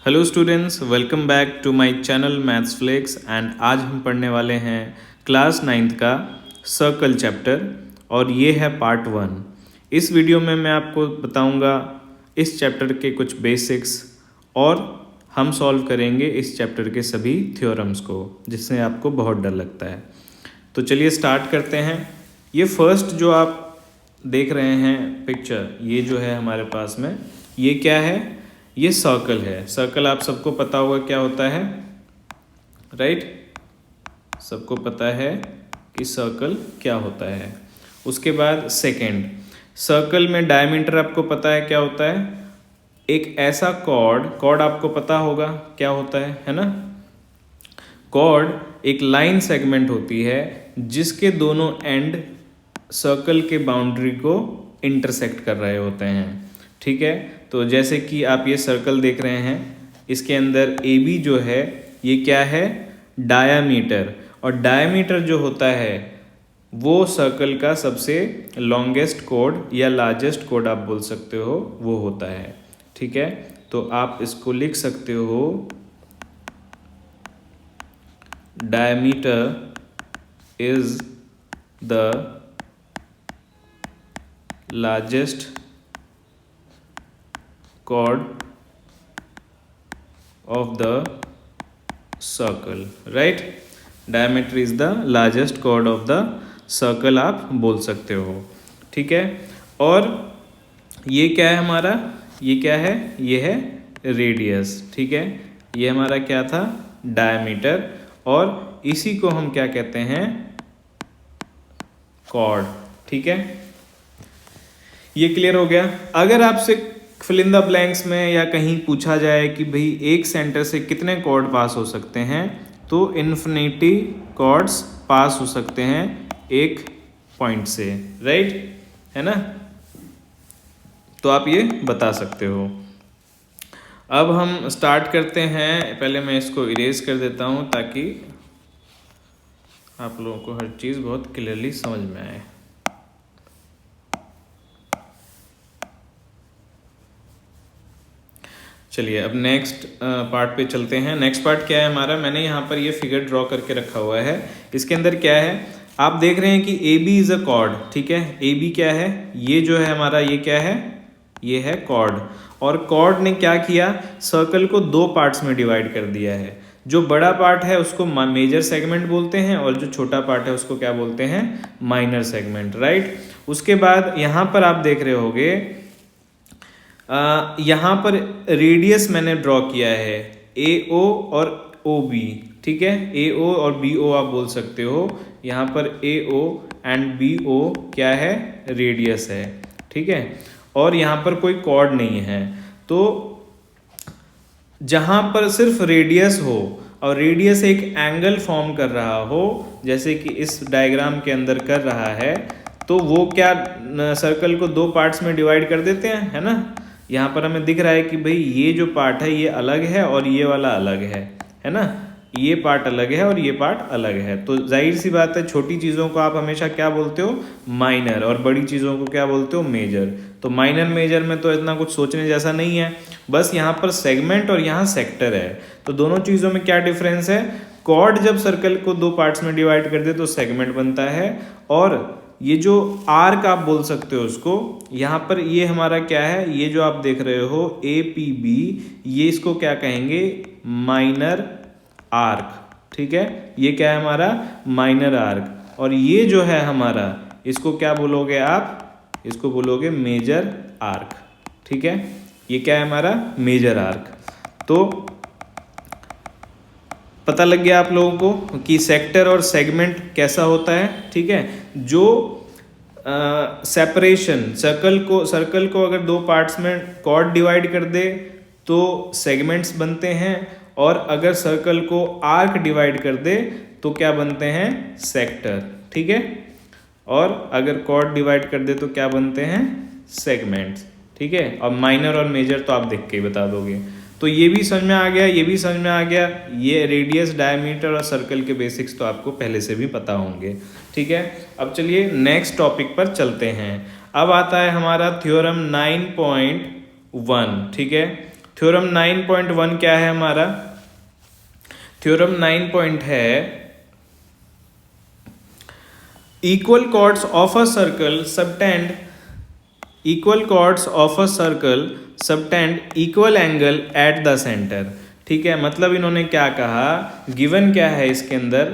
Hello students, welcome back to my channel maths flex and आज हम पढ़ने वाले हैं क्लास 9th का सर्कल चैप्टर और ये है पार्ट 1। इस वीडियो में मैं आपको बताऊंगा इस चैप्टर के कुछ बेसिक्स और हम सॉल्व करेंगे इस चैप्टर के सभी थ्योरम्स को जिससे आपको बहुत डर लगता है। तो चलिए स्टार्ट करते हैं। ये फर्स्ट जो आप देख रहे हैं पिक्चर, ये जो है हमारे पास में, ये क्या है? ये सर्कल है। सर्कल आप सबको पता होगा क्या होता है, राइट? सबको पता है कि सर्कल क्या होता है। उसके बाद सेकंड, सर्कल में डायमीटर आपको पता है क्या होता है? एक ऐसा कॉर्ड आपको पता होगा क्या होता है ना? कॉर्ड एक लाइन सेगमेंट होती है जिसके दोनों एंड सर्कल के बाउंड्री को इंटरसेक्ट कर रहे होते हैं, ठीक है। तो जैसे कि आप ये सर्कल देख रहे हैं, इसके अंदर ए बी जो है ये क्या है? डायामीटर। और डायामीटर जो होता है वो सर्कल का सबसे लॉन्गेस्ट कॉर्ड या लार्जेस्ट कॉर्ड आप बोल सकते हो, वो होता है, ठीक है। तो आप इसको लिख सकते हो, diameter is the largest chord of the circle, right? Diameter is the largest chord of the circle आप बोल सकते हो, ठीक है। और ये क्या है हमारा? ये क्या है? ये है रेडियस, ठीक है। ये हमारा क्या था? डायमीटर। और इसी को हम क्या कहते हैं? कॉर्ड, ठीक है। ये क्लियर हो गया। अगर आपसे फिल इन द ब्लैंक्स में या कहीं पूछा जाए कि भाई एक सेंटर से कितने कॉर्ड पास हो सकते हैं, तो इन्फिनिटी कॉर्ड्स पास हो सकते हैं एक पॉइंट से, राइट? है ना? तो आप ये बता सकते हो। अब हम स्टार्ट करते हैं। पहले मैं इसको इरेज कर देता हूं ताकि आप लोगों को हर चीज़ बहुत क्लियरली समझ में आए। चलिए अब नेक्स्ट पार्ट पे चलते हैं। नेक्स्ट पार्ट क्या है हमारा? मैंने यहाँ पर ये फिगर ड्रॉ करके रखा हुआ है। इसके अंदर क्या है? आप देख रहे हैं कि A B is a chord, ठीक है। ए बी क्या है? ये जो है हमारा, ये क्या है? ये है कॉर्ड। और कॉर्ड ने क्या किया? सर्कल को दो पार्ट्स में डिवाइड कर दिया है। जो बड़ा पार्ट है उसको मेजर सेगमेंट बोलते हैं और जो छोटा पार्ट है उसको क्या बोलते हैं? Minor segment, right. उसके बाद यहाँ पर आप देख रहे होगे, यहाँ पर रेडियस मैंने ड्रॉ किया है, ए ओ और ओ बी, ठीक है। ए ओ और बी ओ आप बोल सकते हो। यहाँ पर ए ओ एंड बी ओ क्या है? रेडियस है, ठीक है। और यहाँ पर कोई कॉर्ड नहीं है। तो जहाँ पर सिर्फ रेडियस हो और रेडियस एक एंगल फॉर्म कर रहा हो, जैसे कि इस डायग्राम के अंदर कर रहा है, तो वो क्या सर्कल को दो पार्ट्स में डिवाइड कर देते हैं, है ना। यहाँ पर हमें दिख रहा है कि भाई ये जो पार्ट है ये अलग है और ये वाला अलग है ना। ये पार्ट अलग है और ये पार्ट अलग है। तो जाहिर सी बात है, छोटी चीज़ों को आप हमेशा क्या बोलते हो? माइनर। और बड़ी चीज़ों को क्या बोलते हो? मेजर। तो माइनर मेजर में तो इतना कुछ सोचने जैसा नहीं है, बस यहाँ पर सेगमेंट और यहाँ सेक्टर है। तो दोनों चीज़ों में क्या डिफरेंस है? कॉर्ड जब सर्कल को दो पार्ट्स में डिवाइड कर दे तो सेगमेंट बनता है, और ये जो आर्क आप बोल सकते हो उसको, यहाँ पर ये हमारा क्या है? ये जो आप देख रहे हो ए पी बी, ये इसको क्या कहेंगे? माइनर आर्क, ठीक है। ये क्या है हमारा? Minor arc. और ये जो है हमारा, इसको क्या बोलोगे आप? इसको बोलोगे मेजर आर्क, ठीक है। ये क्या है हमारा? Major arc. तो पता लग गया आप लोगों को कि सेक्टर और सेगमेंट कैसा होता है, ठीक है। जो सेपरेशन, सर्कल को अगर दो पार्ट्स में कॉर्ड डिवाइड कर दे तो सेगमेंट्स बनते हैं, और अगर सर्कल को आर्क डिवाइड कर दे तो क्या बनते हैं? सेक्टर, ठीक है। और अगर कॉर्ड डिवाइड कर दे तो क्या बनते हैं? सेगमेंट्स, ठीक है। और माइनर और मेजर तो आप देख के ही बता दोगे। तो ये भी समझ में आ गया, ये भी समझ में आ गया। ये रेडियस, डायमीटर और सर्कल के बेसिक्स तो आपको पहले से भी पता होंगे, ठीक है। अब चलिए नेक्स्ट टॉपिक पर चलते हैं। अब आता है हमारा थ्योरम 9.1, ठीक है। थ्योरम 9.1 क्या है हमारा? थ्योरम 9 पॉइंट है equal chords of a circle subtend equal angle at the centre. ठीक है, मतलब इन्होंने क्या कहा, गिवन क्या है इसके अंदर,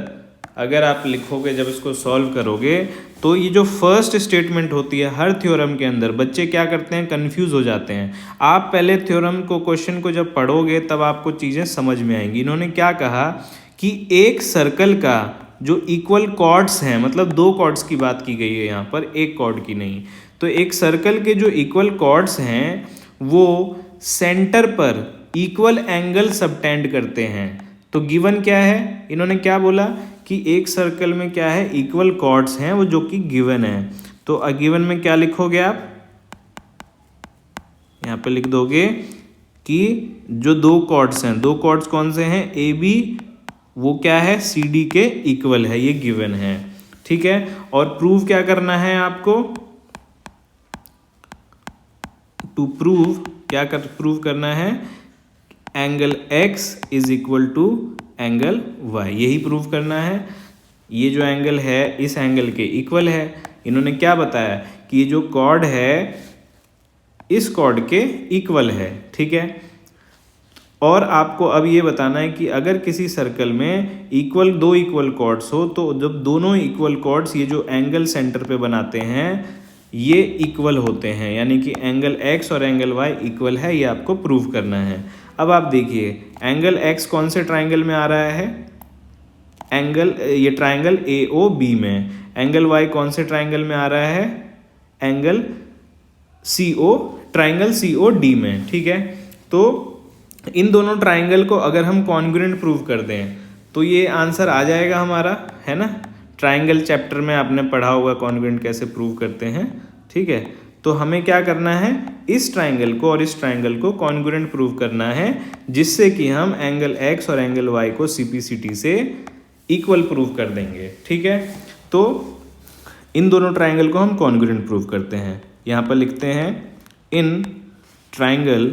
अगर आप लिखोगे जब इसको सॉल्व करोगे तो ये जो फर्स्ट स्टेटमेंट होती है हर थ्योरम के अंदर, बच्चे क्या करते हैं, कंफ्यूज हो जाते हैं। आप पहले थ्योरम को, क्वेश्चन को जब पढ़ोगे तब आपको चीज़ें समझ में आएंगी। इन्होंने क्या कहा कि एक सर्कल का जो इक्वल कॉर्ड्स हैं, मतलब दो कॉर्ड्स की बात की गई है यहाँ पर, एक कॉर्ड की नहीं। तो एक सर्कल के जो इक्वल कॉर्ड्स हैं वो सेंटर पर इक्वल एंगल सबटेंड करते हैं। तो गिवन क्या है, इन्होंने क्या बोला कि एक सर्कल में क्या है, इक्वल कॉर्ड्स हैं वो, जो कि गिवन है। तो गिवन में क्या लिखोगे आप, यहाँ पे लिख दोगे कि जो दो कॉर्ड्स हैं, दो कॉर्ड्स कौन से हैं, ए बी, वो क्या है, सी डी के इक्वल है, ये गिवन है। ठीक है, और प्रूव क्या करना है आपको, टू प्रूव प्रूव करना है angle x is equal to angle y, यही प्रूव करना है। ये जो एंगल है इस एंगल के इक्वल है। इन्होंने क्या बताया कि ये जो कॉर्ड है इस कॉर्ड के इक्वल है। ठीक है, और आपको अब ये बताना है कि अगर किसी सर्कल में दो इक्वल कॉर्ड्स हो तो जब दोनों इक्वल कॉर्ड्स ये जो एंगल सेंटर पे बनाते हैं ये इक्वल होते हैं, यानी कि एंगल x और एंगल y इक्वल है, ये आपको प्रूव करना है। अब आप देखिए एंगल x कौन से ट्राइंगल में आ रहा है, ये ट्राइंगल AOB में। एंगल y कौन से ट्राइंगल में आ रहा है, एंगल ट्राइंगल COD में। ठीक है, तो इन दोनों ट्राइंगल को अगर हम कॉन्ग्रुएंट प्रूव कर दें तो ये आंसर आ जाएगा हमारा, है ना। ट्राइंगल चैप्टर में आपने पढ़ा होगा कॉन्ग्रुएंट कैसे प्रूव करते हैं। ठीक है, तो हमें क्या करना है, इस ट्राइंगल को और इस ट्राइंगल को कॉन्ग्रुएंट प्रूव करना है, जिससे कि हम एंगल x और एंगल y को CPCT से इक्वल प्रूव कर देंगे। ठीक है, तो इन दोनों ट्राइंगल को हम कॉन्ग्रुएंट प्रूव करते हैं। यहाँ पर लिखते हैं in triangle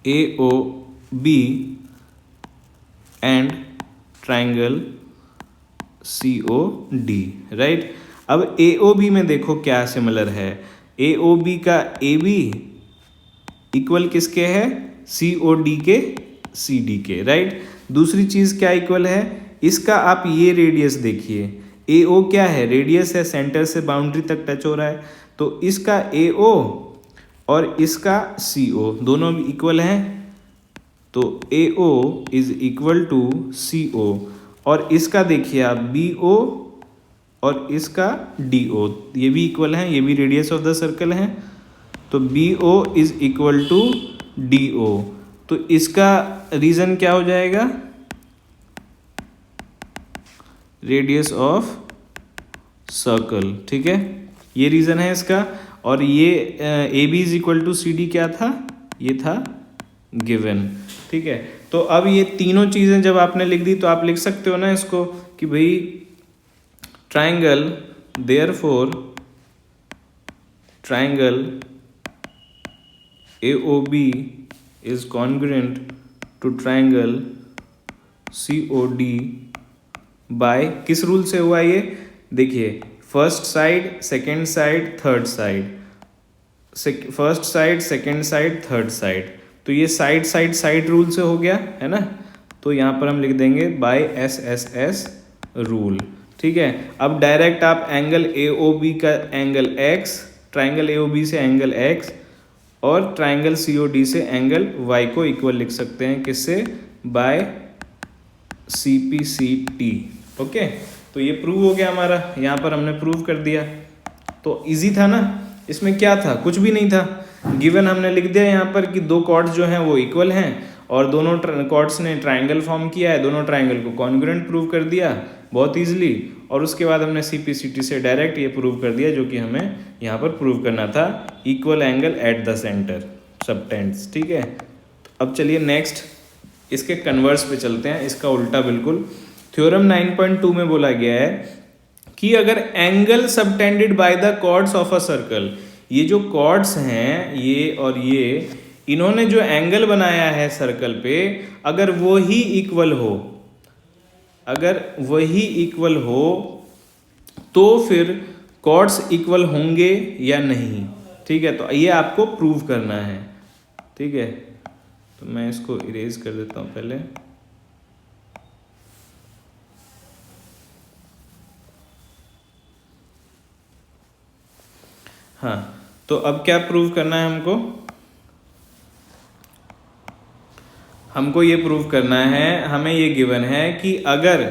AOB and triangle COD, right. अब AOB में देखो क्या सिमिलर है, AOB का AB इक्वल किसके है, COD के CD के, राइट। दूसरी चीज क्या इक्वल है, इसका आप ये रेडियस देखिए, AO क्या है, रेडियस है, सेंटर से बाउंड्री तक टच हो रहा है, तो इसका AO और इसका CO दोनों भी इक्वल हैं, तो AO is equal to CO। और इसका देखिए आप BO और इसका DO, ये भी इक्वल हैं, ये भी रेडियस ऑफ द सर्कल है, तो BO is equal to DO। तो इसका रीजन क्या हो जाएगा, रेडियस ऑफ सर्कल। ठीक है, ये रीजन है इसका। और ये AB is equal to CD क्या था, ये था गिवन। ठीक है, तो अब ये तीनों चीजें जब आपने लिख दी तो आप लिख सकते हो ना इसको कि भाई triangle, therefore triangle AOB is congruent to triangle COD by, किस रूल से हुआ ये, देखिए first side, second side, third side, first side, second side, third side, तो ये साइड रूल से हो गया, है ना। तो यहाँ पर हम लिख देंगे बाय SSS रूल। ठीक है, अब डायरेक्ट आप एंगल AOB का एंगल x, ट्राइंगल AOB से एंगल x और ट्राइंगल COD से एंगल y को इक्वल लिख सकते हैं, किससे, बाय CPCT। ओके, तो ये प्रूव हो गया हमारा, यहाँ पर हमने प्रूव कर दिया। तो इजी था ना, इसमें क्या था, कुछ भी नहीं था, गिवन हमने लिख दिया यहाँ पर कि दो कॉर्ड्स जो हैं वो इक्वल हैं और दोनों कॉर्ड्स ने ट्राइंगल फॉर्म किया है, दोनों ट्राइंगल को कॉन्ग्रुएंट प्रूव कर दिया बहुत ईजिली। और उसके बाद हमने CPCT से डायरेक्ट ये प्रूव कर दिया जो कि हमें यहाँ पर प्रूव करना था, equal angle at the centre subtends. ठीक है, अब चलिए नेक्स्ट इसके कन्वर्स पे चलते हैं, इसका उल्टा बिल्कुल। थ्योरम 9.2 में बोला गया है कि अगर angle subtended by the chords of a circle ये जो कॉर्ड्स हैं ये और ये, इन्होंने जो एंगल बनाया है सर्कल पे, अगर वो ही इक्वल हो, अगर वही इक्वल हो तो फिर कॉर्ड्स इक्वल होंगे या नहीं। ठीक है, तो ये आपको प्रूव करना है। ठीक है, तो मैं इसको इरेज कर देता हूँ पहले। हाँ, तो अब क्या प्रूव करना है हमको ये प्रूव करना है, हमें ये गिवन है कि अगर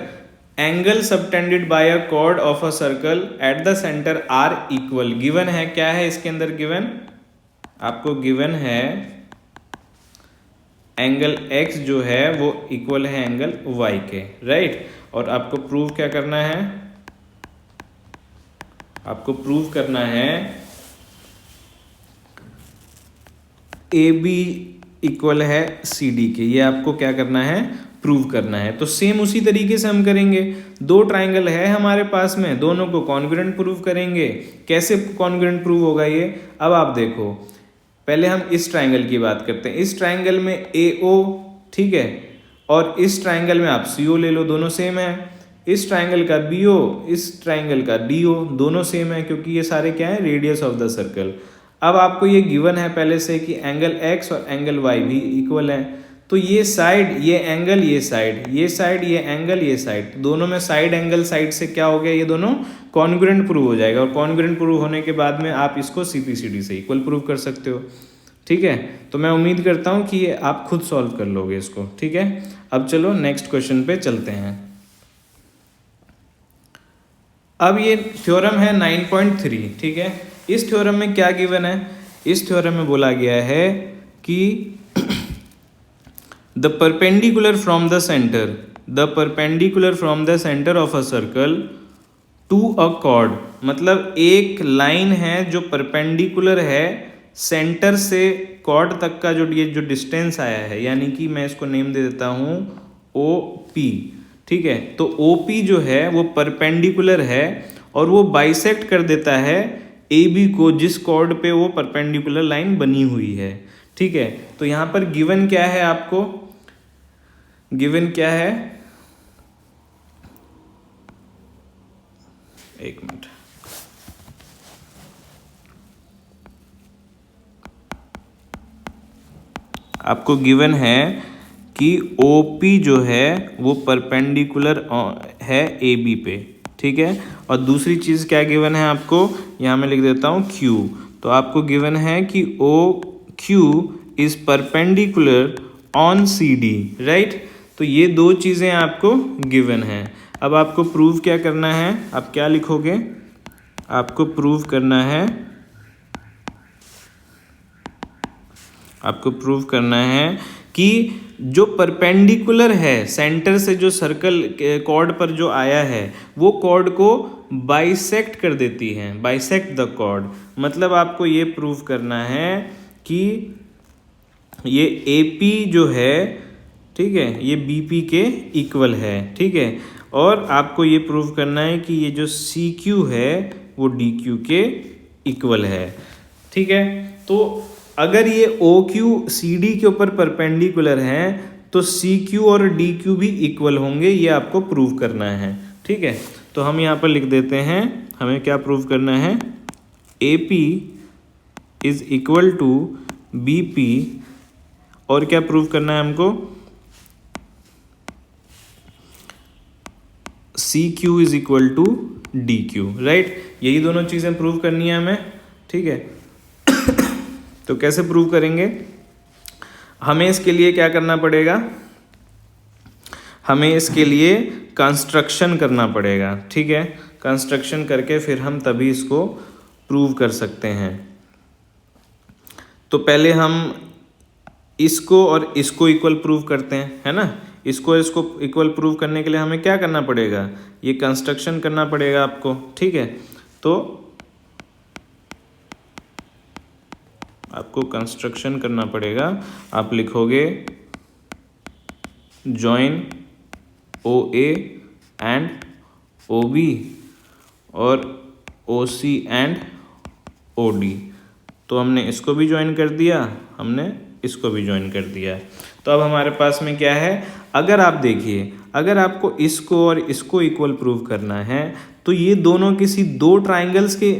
angle subtended by a chord of a circle at the centre are equal, given है क्या है इसके अंदर, गिवन आपको गिवन है एंगल x जो है वो इक्वल है एंगल y के, राइट। और आपको प्रूव क्या करना है, आपको प्रूव करना है AB इक्वल है CD के, ये आपको क्या करना है, प्रूव करना है। तो सेम उसी तरीके से हम करेंगे, दो ट्राइंगल है हमारे पास में, दोनों को कॉन्ग्रुएंट प्रूव करेंगे। कैसे कॉन्ग्रुएंट प्रूव होगा ये, अब आप देखो, पहले हम इस ट्राइंगल की बात करते हैं। इस ट्राइंगल में AO, ठीक है, और इस ट्राइंगल में आप CO ले लो, दोनों सेम है। इस ट्राइंगल का BO, इस ट्राइंगल का DO, दोनों सेम है, क्योंकि ये सारे क्या है, रेडियस ऑफ द सर्कल। अब आपको ये गिवन है पहले से कि एंगल x और एंगल y भी इक्वल है, तो ये साइड, ये एंगल, ये साइड, ये साइड, ये एंगल, ये साइड, दोनों में साइड एंगल साइड से क्या हो गया, ये दोनों कॉन्ग्रुएंट प्रूव हो जाएगा। और कॉन्ग्रुएंट प्रूव होने के बाद में आप इसको CPCD से इक्वल प्रूव कर सकते हो। ठीक है, तो मैं उम्मीद करता हूँ कि ये आप खुद सॉल्व कर लोगे इसको। ठीक है, अब चलो नेक्स्ट क्वेश्चन पे चलते हैं। अब ये थ्योरम है 9.3, ठीक है। इस थ्योरम में क्या गिवन है, इस थ्योरम में बोला गया है कि the perpendicular from the centre, the perpendicular from the centre of a circle to a chord, मतलब एक लाइन है जो परपेंडिकुलर है सेंटर से कॉर्ड तक का, जो ये जो डिस्टेंस आया है, यानी कि मैं इसको नेम दे देता हूँ OP। ठीक है, तो OP जो है वो परपेंडिकुलर है और वो बाइसेक्ट कर देता है AB को, जिस कॉर्ड पे वो परपेंडिकुलर लाइन बनी हुई है। ठीक है, तो यहाँ पर गिवन क्या है, आपको गिवन क्या है, एक मिनट, आपको गिवन है कि OP जो है वो परपेंडिकुलर है AB पे। ठीक है, और दूसरी चीज़ क्या गिवन है आपको, यहाँ मैं लिख देता हूँ Q। तो आपको गिवन है कि OQ is perpendicular on CD, right. तो ये दो चीज़ें आपको गिवन है। अब आपको प्रूव क्या करना है, आप क्या लिखोगे, आपको प्रूव करना है, आपको प्रूव करना है कि जो परपेंडिकुलर है सेंटर से, जो सर्कल कॉर्ड पर जो आया है, वो कॉर्ड को बाइसेक्ट कर देती है, बाइसेक्ट द कॉर्ड। मतलब आपको ये प्रूव करना है कि ये AP जो है, ठीक है, ये BP के इक्वल है। ठीक है, और आपको ये प्रूव करना है कि ये जो CQ है वो DQ के इक्वल है। ठीक है, तो अगर ये OQ CD के ऊपर परपेंडिकुलर हैं तो CQ और DQ भी इक्वल होंगे, ये आपको प्रूव करना है। ठीक है, तो हम यहाँ पर लिख देते हैं, हमें क्या प्रूव करना है, AP is equal to BP, और क्या प्रूव करना है हमको, CQ is equal to DQ, right. यही दोनों चीज़ें प्रूव करनी है हमें। ठीक है, तो कैसे प्रूव करेंगे, हमें इसके लिए क्या करना पड़ेगा, हमें इसके लिए कंस्ट्रक्शन करना पड़ेगा। ठीक है, कंस्ट्रक्शन करके फिर हम तभी इसको प्रूव कर सकते हैं। तो पहले हम इसको और इसको इक्वल प्रूव करते हैं, है ना। इसको इक्वल प्रूव करने के लिए हमें क्या करना पड़ेगा, ये कंस्ट्रक्शन करना पड़ेगा आपको। ठीक है, तो आपको कंस्ट्रक्शन करना पड़ेगा। आप लिखोगे जॉइन OA एंड OB और OC एंड OD। तो हमने इसको भी ज्वाइन कर दिया, हमने इसको भी ज्वाइन कर दिया। तो अब हमारे पास में क्या है, अगर आप देखिए, अगर आपको इसको और इसको इक्वल प्रूव करना है तो ये दोनों किसी दो ट्राइंगल्स के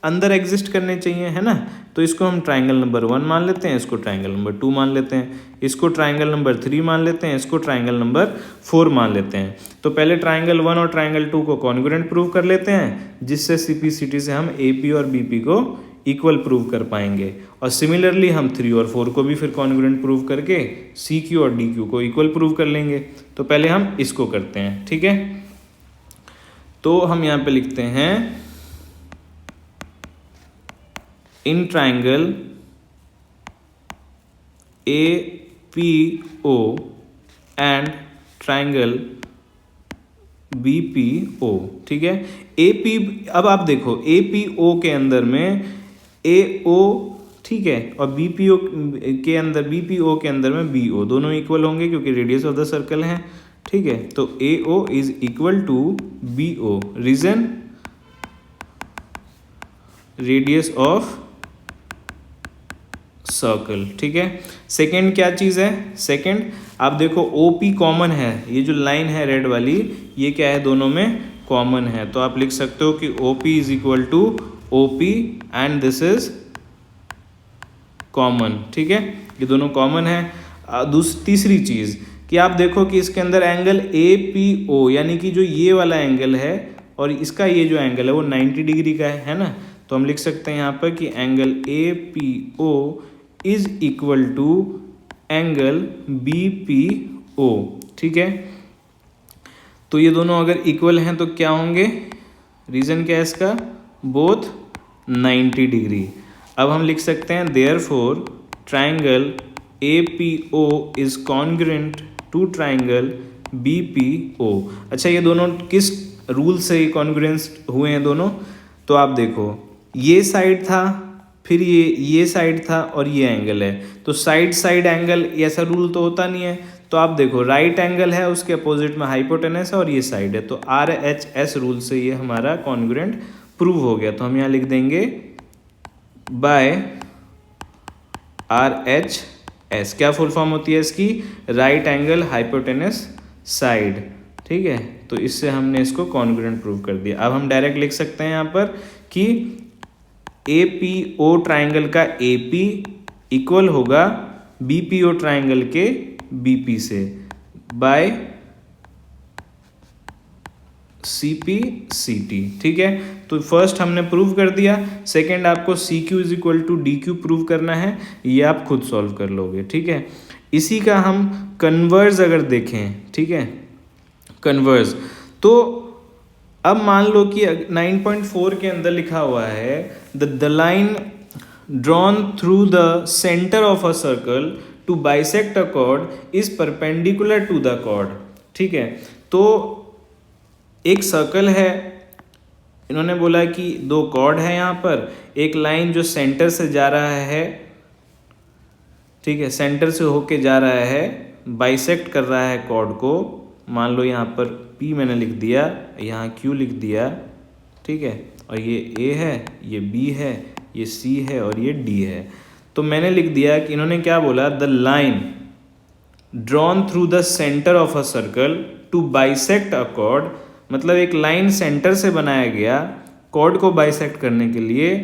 अंदर एग्जिस्ट करने चाहिए, है ना। तो इसको हम ट्राइंगल नंबर 1 मान लेते हैं, इसको ट्राइंगल नंबर 2 मान लेते हैं, इसको ट्राइंगल नंबर 3 मान लेते हैं, इसको ट्राइंगल नंबर 4 मान लेते हैं। तो पहले ट्राइंगल 1 और ट्राइंगल 2 को कॉन्ग्रुएंट प्रूव कर लेते हैं, जिससे CPCT से हम AP और BP को इक्वल प्रूव कर पाएंगे। और सिमिलरली हम 3 और 4 को भी फिर कॉन्ग्रुएंट प्रूव करके CQ और DQ को इक्वल प्रूव कर लेंगे। तो पहले हम इसको करते हैं, ठीक है। तो हम यहाँ पे लिखते हैं in triangle APO and triangle BPO, ठीक है। AP, अब आप देखो APO के अंदर में AO, ठीक है, और BPO के अंदर, BPO के अंदर में BO, दोनों इक्वल होंगे क्योंकि रेडियस ऑफ द सर्कल है, ठीक है। तो AO is equal to BO, reason radius of circle, ठीक है। सेकंड क्या चीज़ है, सेकंड आप देखो OP कॉमन है, ये जो लाइन है रेड वाली, ये क्या है, दोनों में कॉमन है। तो आप लिख सकते हो कि OP is equal to OP and this is common, ठीक है, ये दोनों कॉमन है। तीसरी चीज़ कि आप देखो कि इसके अंदर एंगल APO, यानी कि जो ये वाला एंगल है और इसका ये जो एंगल है वो 90 डिग्री का है ना। तो हम लिख सकते हैं यहाँ पर कि angle APO is equal to angle BPO, ठीक है। तो ये दोनों अगर इक्वल हैं तो क्या होंगे, रीजन क्या है इसका, बोथ 90 डिग्री। अब हम लिख सकते हैं therefore triangle APO is congruent to triangle BPO। अच्छा, ये दोनों किस रूल से कॉन्ग्रुएंस हुए हैं दोनों, तो आप देखो ये साइड था, फिर ये साइड था और ये एंगल है। तो साइड साइड एंगल ऐसा रूल तो होता नहीं है। तो आप देखो राइट एंगल है, उसके अपोजिट में हाइपोटेनस है और ये साइड है, तो RHS रूल से ये हमारा कॉन्ग्रुएंट प्रूव हो गया। तो हम यहाँ लिख देंगे बाय RHS। क्या फुल फॉर्म होती है इसकी, राइट एंगल हाइपोटेनस साइड, ठीक है। तो इससे हमने इसको कॉन्ग्रुएंट प्रूव कर दिया। अब हम डायरेक्ट लिख सकते हैं यहाँ पर कि APO ट्राइंगल का AP इक्वल होगा BPO ट्राइंगल के BP से बाय CPCT, ठीक है। तो फर्स्ट हमने प्रूव कर दिया, सेकंड आपको CQ is equal to DQ prove करना है, ये आप खुद सॉल्व कर लोगे, ठीक है। इसी का हम कन्वर्स अगर देखें, ठीक है, कन्वर्स, तो अब मान लो कि 9.4 के अंदर लिखा हुआ है the line drawn through the centre of a circle to bisect a chord is perpendicular to the chord, ठीक है। तो एक सर्कल है, इन्होंने बोला कि दो कॉर्ड है यहाँ पर, एक लाइन जो सेंटर से जा रहा है, ठीक है, सेंटर से होके जा रहा है, बाइसेक्ट कर रहा है कॉर्ड को। मान लो यहाँ पर P मैंने लिख दिया, यहाँ Q लिख दिया, ठीक है, और ये A है, ये B है, ये C है और ये D है। तो मैंने लिख दिया कि इन्होंने क्या बोला, the line drawn through the centre of a circle to bisect a chord, मतलब एक लाइन सेंटर से बनाया गया कॉर्ड को बाइसेक्ट करने के लिए,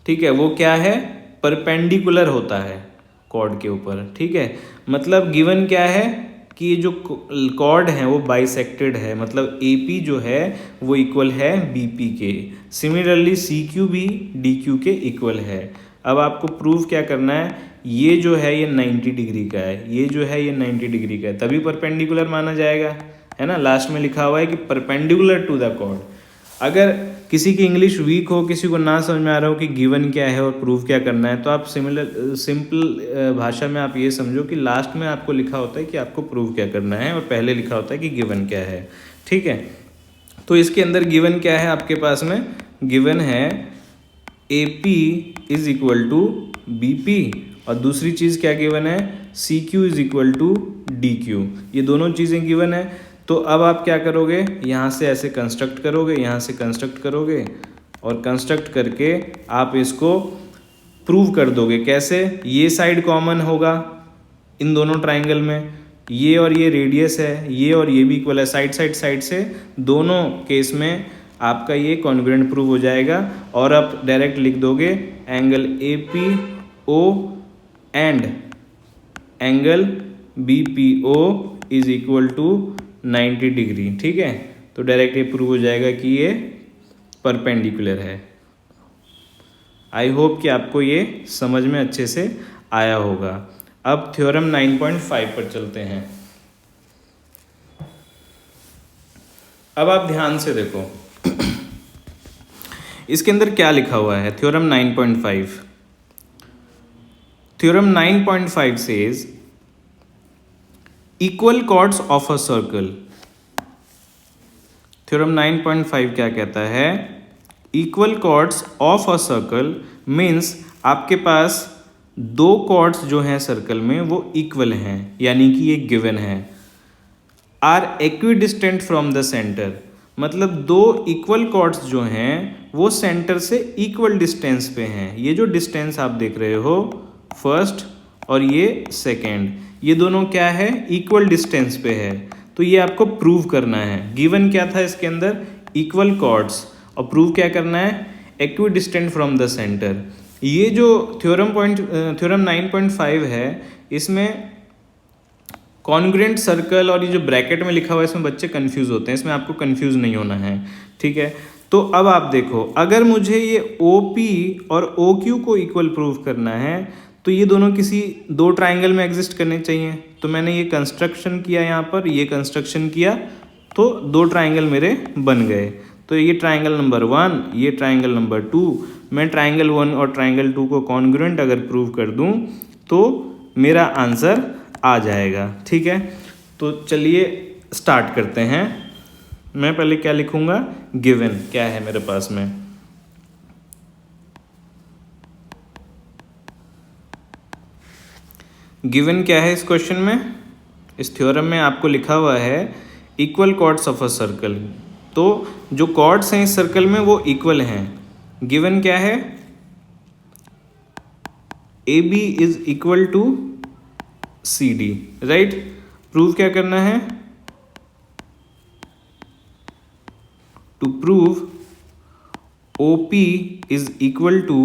ठीक है, वो क्या है, परपेंडिकुलर होता है कॉर्ड के ऊपर, ठीक है। मतलब गिवन क्या है कि ये जो कॉर्ड है वो बाइसेक्टेड है, मतलब AP जो है वो इक्वल है BP के, सिमिलरली CQ भी DQ के इक्वल है। अब आपको प्रूफ क्या करना है, ये जो है ये 90 डिग्री का है, ये जो है ये 90 डिग्री का है, तभी परपेंडिकुलर माना जाएगा, है ना। लास्ट में लिखा हुआ है कि परपेंडिकुलर टू द कॉर्ड। अगर किसी की इंग्लिश वीक हो, किसी को ना समझ में आ रहा हो कि गिवन क्या है और प्रूफ क्या करना है, तो आप सिंपल भाषा में आप ये समझो कि लास्ट में आपको लिखा होता है कि आपको प्रूफ क्या करना है और पहले लिखा होता है कि गिवन क्या है, ठीक है। तो इसके अंदर गिवन क्या है आपके पास में, गिवन है AP is equal to BP और दूसरी चीज़ क्या गिवन है, CQ is equal to DQ, ये दोनों चीज़ें गिवन है। तो अब आप क्या करोगे, यहाँ से ऐसे कंस्ट्रक्ट करोगे, यहाँ से कंस्ट्रक्ट करोगे और कंस्ट्रक्ट करके आप इसको प्रूव कर दोगे। कैसे? ये साइड कॉमन होगा इन दोनों ट्राइंगल में, ये और ये रेडियस है, ये और ये भी इक्वल है, साइड से दोनों केस में आपका ये कॉन्ग्रुएंट प्रूव हो जाएगा। और आप डायरेक्ट लिख दोगे angle APO and angle BPO is equal to 90 degree. ठीक है, तो डायरेक्ट ये प्रूव हो जाएगा कि ये परपेंडिकुलर है। आई होप कि आपको ये समझ में अच्छे से आया होगा। अब थ्योरम 9.5 पर चलते हैं। अब आप ध्यान से देखो इसके अंदर क्या लिखा हुआ है। Theorem 9.5, theorem 9.5 says equal chords of a circle. Theorem 9.5 क्या कहता है? Equal chords of a circle means आपके पास दो कॉर्ड्स जो हैं सर्कल में वो इक्वल हैं, यानी कि ये गिवन है। Are equidistant from the centre, मतलब दो इक्वल कॉर्ड्स जो हैं वो सेंटर से इक्वल डिस्टेंस पे हैं। ये जो डिस्टेंस आप देख रहे हो फर्स्ट और ये सेकेंड, ये दोनों क्या है? इक्वल डिस्टेंस पे है। तो ये आपको प्रूव करना है। गिवन क्या था इसके अंदर? इक्वल कॉर्ड्स, और प्रूव क्या करना है? Equidistant from the centre. ये जो थ्योरम 9.5 है इसमें कॉन्ग्रुएंट सर्कल और ये जो ब्रैकेट में लिखा हुआ है इसमें बच्चे कंफ्यूज होते हैं, इसमें आपको कंफ्यूज नहीं होना है। ठीक है, तो अब आप देखो, अगर मुझे ये OP और OQ को इक्वल प्रूव करना है तो ये दोनों किसी दो ट्राइंगल में एग्जिस्ट करने चाहिए। तो मैंने ये कंस्ट्रक्शन किया, यहाँ पर ये कंस्ट्रक्शन किया, तो दो ट्राइंगल मेरे बन गए। तो ये ट्राइंगल नंबर 1, ये ट्राइंगल नंबर 2। मैं ट्राइंगल 1 और ट्राइंगल 2 को कॉन्ग्रुएंट अगर प्रूव कर दूं तो मेरा आंसर आ जाएगा। ठीक है, तो चलिए स्टार्ट करते हैं। मैं पहले क्या लिखूंगा? गिवन क्या है मेरे पास में। गिवन क्या है इस क्वेश्चन में? इस थ्योरम में आपको लिखा हुआ है equal chords of a circle. तो जो कॉर्ड्स हैं इस सर्कल में वो इक्वल हैं। गिवन क्या है? AB is equal to CD, right. Prove क्या करना है? To prove OP is equal to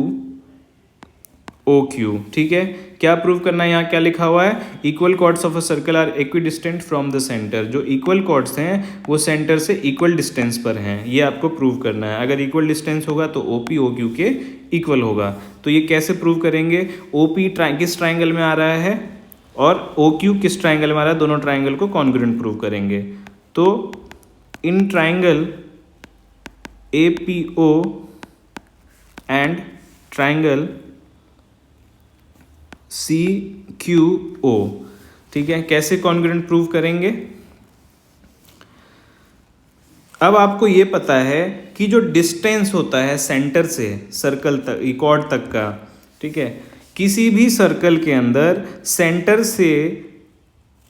OQ। ठीक है, क्या प्रूव करना है? यहाँ क्या लिखा हुआ है? Equal chords of a circle are equidistant from the centre. जो इक्वल कॉर्ड्स हैं वो सेंटर से इक्वल डिस्टेंस पर हैं, ये आपको प्रूव करना है। अगर इक्वल डिस्टेंस होगा तो OP OQ के इक्वल होगा। तो ये कैसे प्रूव करेंगे? OP किस ट्राइंगल में आ रहा है और OQ किस ट्राइंगल में आ रहा है, दोनों ट्राइंगल को कॉन्ग्रुएंट प्रूव करेंगे। तो in triangle APO and triangle CQO, ठीक है, कैसे कॉन्ग्रुएंट प्रूव करेंगे? अब आपको ये पता है कि जो डिस्टेंस होता है सेंटर से सर्कल तक, कॉर्ड तक का, ठीक है, किसी भी सर्कल के अंदर सेंटर से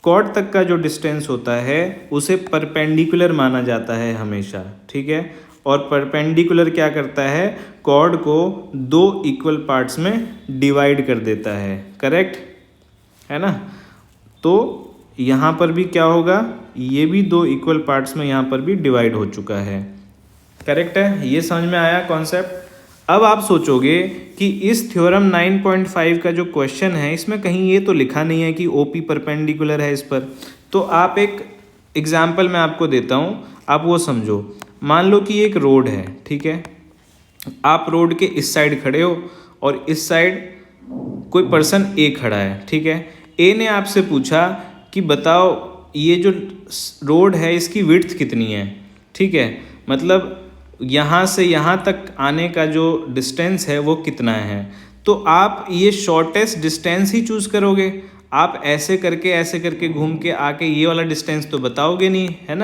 कॉर्ड तक का जो डिस्टेंस होता है उसे परपेंडिकुलर माना जाता है हमेशा। ठीक है, और परपेंडिकुलर क्या करता है? कॉर्ड को दो इक्वल पार्ट्स में डिवाइड कर देता है। करेक्ट है ना? तो यहाँ पर भी क्या होगा? ये भी दो इक्वल पार्ट्स में यहाँ पर भी डिवाइड हो चुका है। करेक्ट है? ये समझ में आया कॉन्सेप्ट? अब आप सोचोगे कि इस थ्योरम 9.5 का जो क्वेश्चन है इसमें कहीं ये तो लिखा नहीं है कि OP परपेंडिकुलर है इस पर। तो आप एक एग्जाम्पल मैं आपको देता हूँ, आप वो समझो। मान लो कि एक रोड है, ठीक है, आप रोड के इस साइड खड़े हो और इस साइड कोई पर्सन A खड़ा है। ठीक है, A ने आपसे पूछा कि बताओ ये जो रोड है इसकी विड्थ कितनी है। ठीक है, मतलब यहाँ से यहाँ तक आने का जो डिस्टेंस है वो कितना है। तो आप ये शॉर्टेस्ट डिस्टेंस ही चूज़ करोगे। आप ऐसे करके घूम के आके ये वाला डिस्टेंस तो बताओगे नहीं, है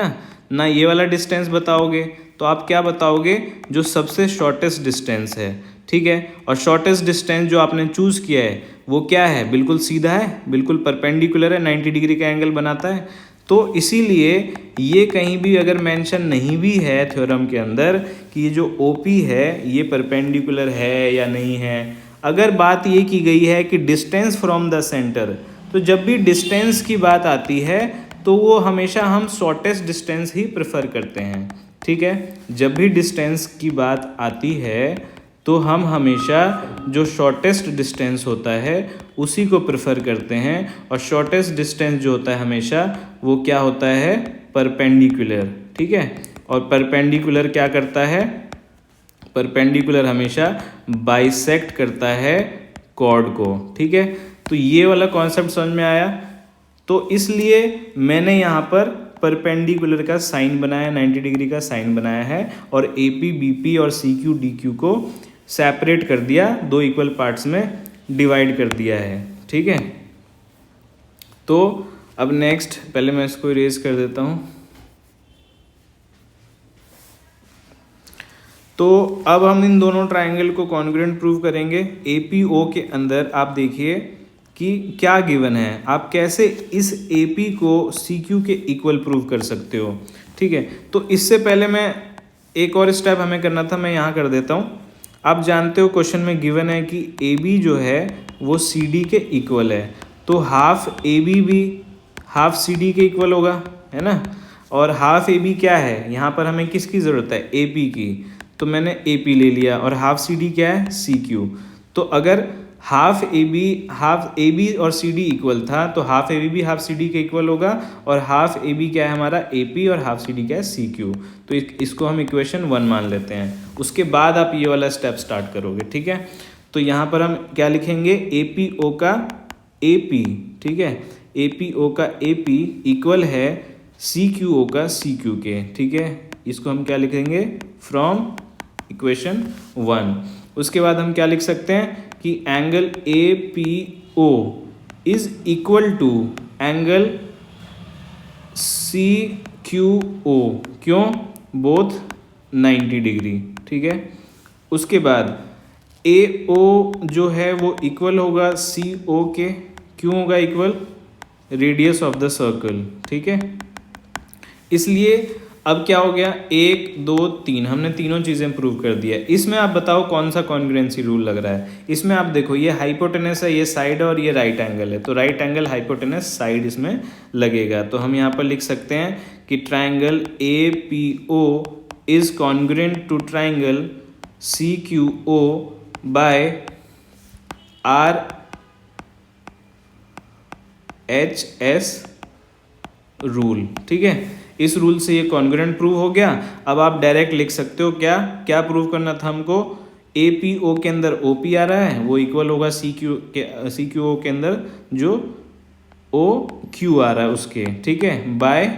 ना ये वाला डिस्टेंस बताओगे। तो आप क्या बताओगे? जो सबसे शॉर्टेस्ट डिस्टेंस है। ठीक है, और शॉर्टेस्ट डिस्टेंस जो आपने चूज़ किया है वो क्या है? बिल्कुल सीधा है, बिल्कुल परपेंडिकुलर है, 90 डिग्री का एंगल बनाता है। तो इसीलिए ये कहीं भी अगर मेंशन नहीं भी है थ्योरम के अंदर कि ये जो OP है ये परपेंडिकुलर है या नहीं है, अगर बात ये की गई है कि डिस्टेंस फ्रॉम द सेंटर, तो जब भी डिस्टेंस की बात आती है तो वो हमेशा हम शॉर्टेस्ट डिस्टेंस ही प्रेफर करते हैं, ठीक है। जब भी डिस्टेंस की बात आती है तो हम हमेशा जो शॉर्टेस्ट डिस्टेंस होता है उसी को प्रेफर करते हैं, और शॉर्टेस्ट डिस्टेंस जो होता है हमेशा वो क्या होता है, परपेंडिकुलर, ठीक है। और परपेंडिकुलर क्या करता है, परपेंडिकुलर हमेशा बाइसेक्ट करता है कॉर्ड को, ठीक है। तो ये वाला कॉन्सेप्ट समझ में आया। तो इसलिए मैंने यहाँ पर परपेंडिकुलर का साइन बनाया, 90 डिग्री का साइन बनाया है, और ए पी बी पी और सी क्यू डी क्यू को सेपरेट कर दिया, दो इक्वल पार्ट्स में डिवाइड कर दिया है, ठीक है। तो अब नेक्स्ट, पहले मैं इसको इरेज कर देता हूँ। तो अब हम इन दोनों ट्राइंगल को कॉन्ग्रुएंट प्रूव करेंगे। ए पी ओ के अंदर आप देखिए कि क्या गिवन है, आप कैसे इस ए पी को सी क्यू के इक्वल प्रूव कर सकते हो, ठीक है। तो इससे पहले मैं एक और स्टेप हमें करना था, मैं यहाँ कर देता हूँ। आप जानते हो क्वेश्चन में गिवन है कि ए बी जो है वो सी डी के इक्वल है, तो हाफ ए बी भी हाफ सी डी के इक्वल होगा, है ना। और हाफ ए बी क्या है, यहाँ पर हमें किसकी ज़रूरत है, ए पी की, तो मैंने ए पी ले लिया, और हाफ सी डी क्या है, सी क्यू। तो अगर हाफ ए बी और सी डी इक्वल था तो हाफ ए बी भी हाफ सी डी के इक्वल होगा, और हाफ ए बी क्या है हमारा, ए पी, और हाफ सी डी क्या है, सी क्यू। तो इसको हम इक्वेशन 1 मान लेते हैं। उसके बाद आप ये वाला स्टेप स्टार्ट करोगे, ठीक है। तो यहाँ पर हम क्या लिखेंगे, ए पी ओ का ए पी, ठीक है, ए पी ओ का ए पी इक्वल है सी क्यू ओ का सी क्यू के, ठीक है। इसको हम क्या लिखेंगे, फ्रॉम इक्वेशन 1। उसके बाद हम क्या लिख सकते हैं कि angle A P O is equal to angle C Q O, क्यों, बोथ 90 डिग्री, ठीक है। उसके बाद ए ओ जो है वो इक्वल होगा सी ओ के, क्यों होगा equal, radius of the circle, ठीक है। इसलिए अब क्या हो गया, 1 2 3, हमने तीनों चीज़ें प्रूव कर दिया। इसमें आप बताओ कौन सा कॉन्ग्रुएंसी रूल लग रहा है। इसमें आप देखो ये हाइपोटेनस है, ये साइड और ये राइट एंगल है, तो राइट एंगल हाइपोटेनस साइड इसमें लगेगा। तो हम यहाँ पर लिख सकते हैं कि triangle A P O is congruent to triangle C Q O by R H S rule, ठीक है। इस रूल से ये कॉन्ग्रुएंट प्रूव हो गया। अब आप डायरेक्ट लिख सकते हो, क्या क्या प्रूव करना था हमको, ए पी ओ के अंदर ओ पी आ रहा है वो इक्वल होगा सी क्यू ओ के अंदर जो ओ क्यू आ रहा है उसके, ठीक है, by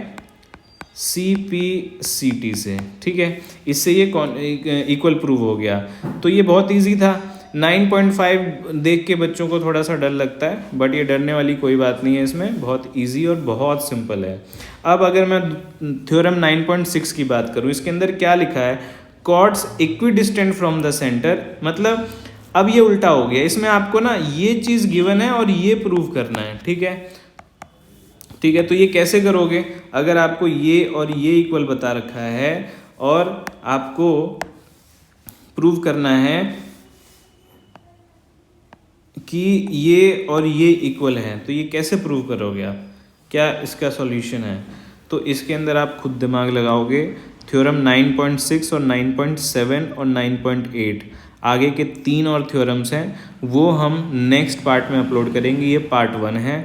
C P C T से, ठीक है। इससे ये इक्वल प्रूव हो गया। तो ये बहुत ईजी था। 9.5 देख के बच्चों को थोड़ा सा डर लगता है, बट ये डरने वाली कोई बात नहीं है, इसमें बहुत इजी और बहुत सिंपल है। अब अगर मैं थ्योरम 9.6 की बात करूँ, इसके अंदर क्या लिखा है, chords equidistant from the centre, मतलब अब ये उल्टा हो गया। इसमें आपको ना ये चीज़ गिवन है और ये प्रूव करना है, ठीक है, ठीक है। तो ये कैसे करोगे, अगर आपको ये और ये इक्वल बता रखा है और आपको प्रूव करना है कि ये और ये इक्वल है, तो ये कैसे प्रूव करोगे आप, क्या इसका सॉल्यूशन है। तो इसके अंदर आप खुद दिमाग लगाओगे। थ्योरम 9.6 और 9.7 और 9.8 आगे के 3 और थ्योरम्स हैं, वो हम नेक्स्ट पार्ट में अपलोड करेंगे। ये पार्ट 1 है।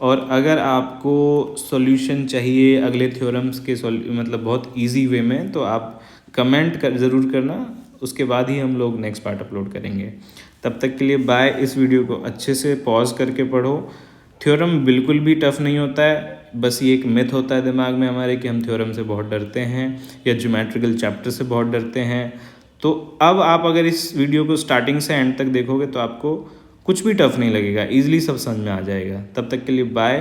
और अगर आपको सॉल्यूशन चाहिए अगले थ्योरम्स के मतलब बहुत इजी वे में, तो आप कमेंट ज़रूर करना, उसके बाद ही हम लोग नेक्स्ट पार्ट अपलोड करेंगे। तब तक के लिए बाय। इस वीडियो को अच्छे से पॉज करके पढ़ो। थ्योरम बिल्कुल भी टफ नहीं होता है, बस ये एक मिथ होता है दिमाग में हमारे कि हम थ्योरम से बहुत डरते हैं या ज्योमेट्रिकल चैप्टर से बहुत डरते हैं। तो अब आप अगर इस वीडियो को स्टार्टिंग से एंड तक देखोगे तो आपको कुछ भी टफ नहीं लगेगा, ईजिली सब समझ में आ जाएगा। तब तक के लिए बाय।